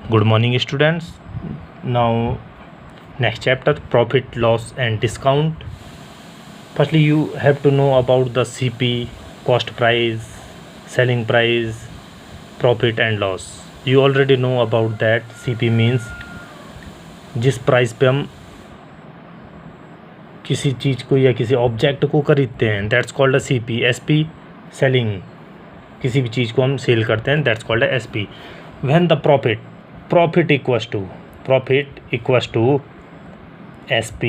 Good morning, students. Now, next chapter, profit, loss, and discount. Firstly, you have to know about the CP, cost price, selling price, profit and loss. You already know about that. CP means जिस price पे हम किसी चीज़ को या किसी object को खरीदते हैं, that's called a CP. SP selling, किसी भी चीज़ को हम सेल करते हैं, that's called a SP. When the profit equals to SP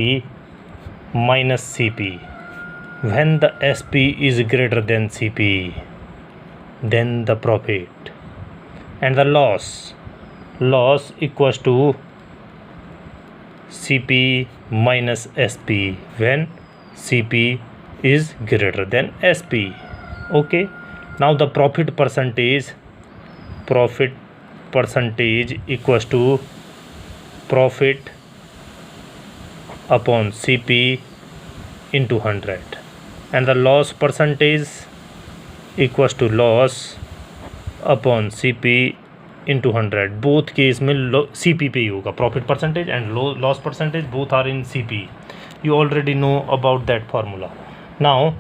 minus CP. When the SP is greater than CP, then the profit. And the loss equals to CP minus SP when CP is greater than SP. Okay, now the profit percentage equals to profit upon CP into 100, and the loss percentage equals to loss upon CP into 100. both case में CP पे ही होगा. profit percentage and loss percentage both are in CP. you already know about that formula. now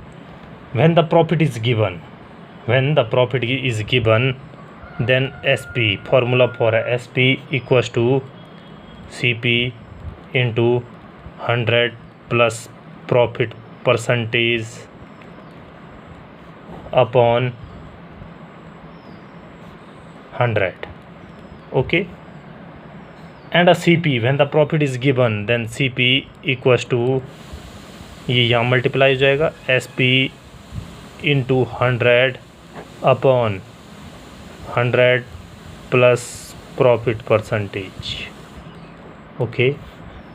when the profit is given, then SP, formula for SP equals to CP into 100 plus profit percentage upon 100. Okay, and a CP, when the profit is given, then CP equals to, ये यहाँ multiply हो जाएगा, SP into 100 upon 100 plus profit percentage. Okay,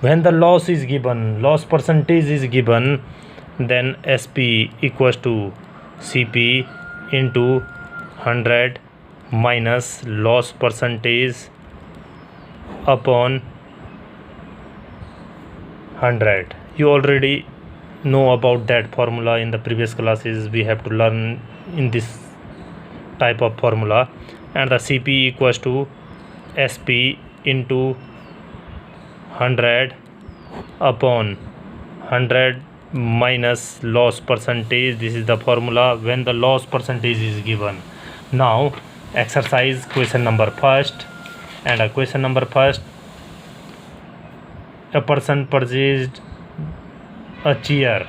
when the loss percentage is given, then SP equals to CP into 100 minus loss percentage upon 100. you already know about that formula in the previous classes. we have to learn in this type of formula. And the CP equals to SP into 100 upon 100 minus loss percentage. This is the formula when the loss percentage is given. Now exercise question number first. And a question number first, a person purchased a chair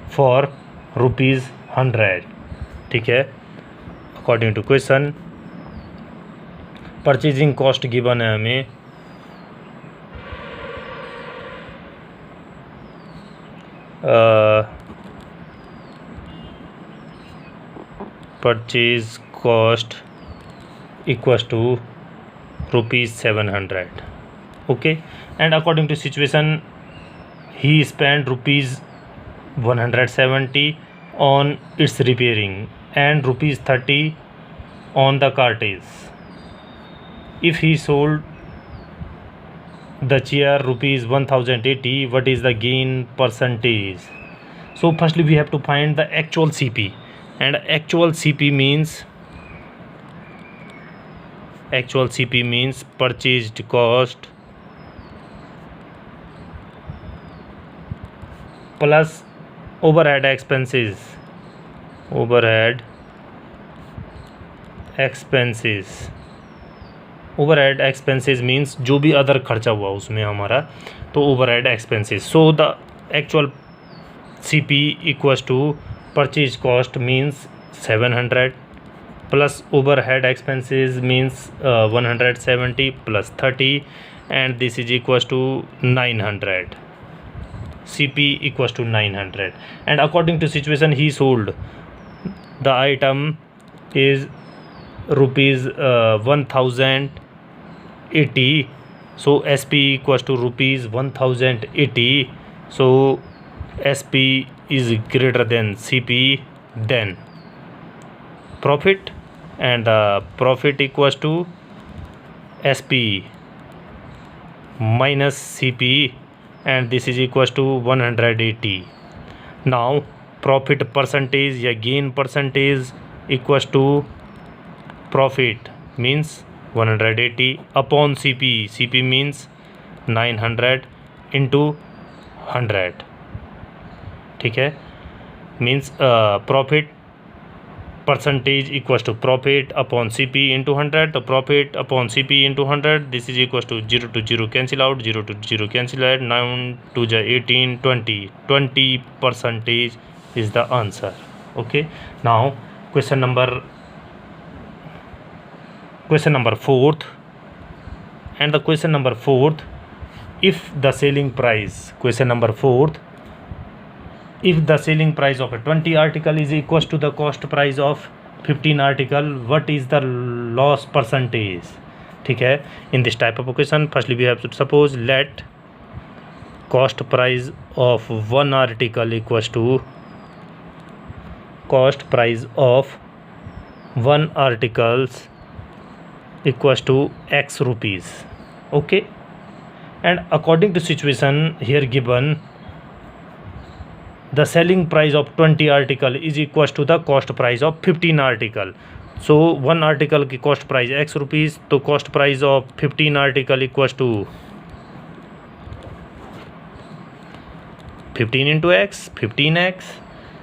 for ₹100. ठीक है, according to question purchasing cost given है हमें purchase cost equals to ₹700. okay, and according to situation he spent ₹170 on its repairing and ₹30 on the cartage. if he sold the chair ₹1080, what is the gain percentage? so firstly we have to find the actual CP, and actual CP means purchased cost plus overhead expenses. overhead expenses means जो भी other खर्चा हुआ उसमें हमारा, तो overhead expenses. so the actual CP equals to purchase cost means 700 plus overhead expenses means 170 plus 30, and this is equals to 900. CP equals to 900. and according to situation he sold the item is ₹1080. so SP equals to ₹1080. so SP is greater than CP, then profit, and profit equals to SP minus CP, and this is equals to 180. now profit percentage या gain percentage equals to profit means 180 upon CP. CP means 900 into 100. ठीक है, means profit percentage equals to profit upon CP into 100. The profit upon CP into 100, this is equals to 0 to 0 cancel out, 0 to 0 cancel out, 9 to 18, 20% is the answer. Okay, now question number 4th, and the question number 4th, if the selling price, question number 4th, if the selling price of a 20 article is equals to the cost price of 15 article, what is the loss percentage? ठीक है, in this type of question, firstly we have to suppose let cost price of one article equals to cost price of one articles equals to X rupees. Okay, and according to situation here given, the selling price of 20 article is equals to the cost price of 15 article. So one article की cost price X rupees, तो cost price of 15 article equals to 15 into X, 15X,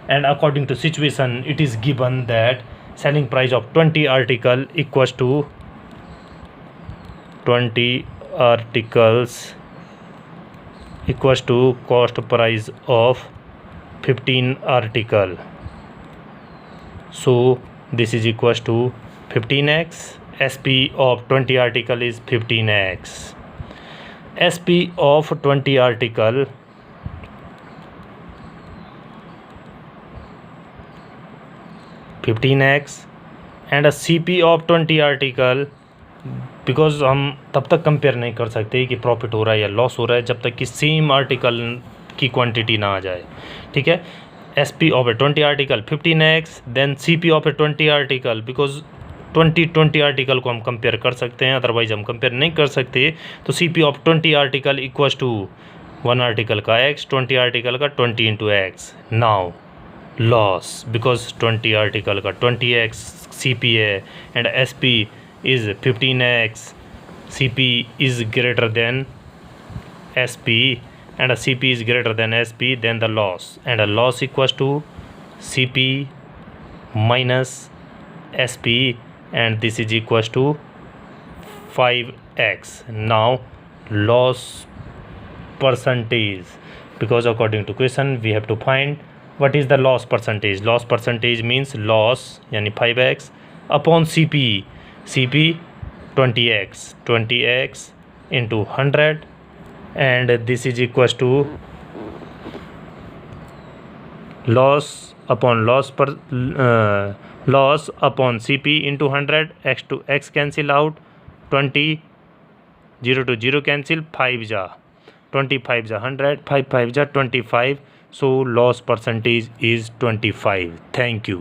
and according to situation it is given that selling price of 20 article equals to 20 articles equals to cost price of 15 article. So this is equals to 15x. SP of 20 article is 15x. SP of 20 article (15x) and a CP of 20 article, because हम तब तक compare नहीं कर सकते कि profit हो रहा है या लॉस हो रहा है जब तक कि सेम आर्टिकल की क्वांटिटी ना आ जाए. ठीक है, SP of a 20 article 15x, then CP of a 20 article, because 20 article को हम कंपेयर कर सकते हैं, अदरवाइज हम कंपेयर नहीं कर सकते. तो CP of 20 article equals to one article का X, 20 आर्टिकल का 20 into X. Now loss, because 20 article का 20x CP है and SP is 15x, CP is greater than SP and a CP is greater than SP, then the loss, and a loss equals to CP minus SP, and this is equals to 5x. Now loss percentage, because according to question we have to find what is the loss percentage. Loss percentage means loss yani 5x upon CP. CP 20x into 100, and this is equals to loss upon CP into 100. X to X cancel out, 20 0 to 0 cancel, 5 जा 25 जा 100, 5 5 जा 25. So loss percentage is 25. Thank you.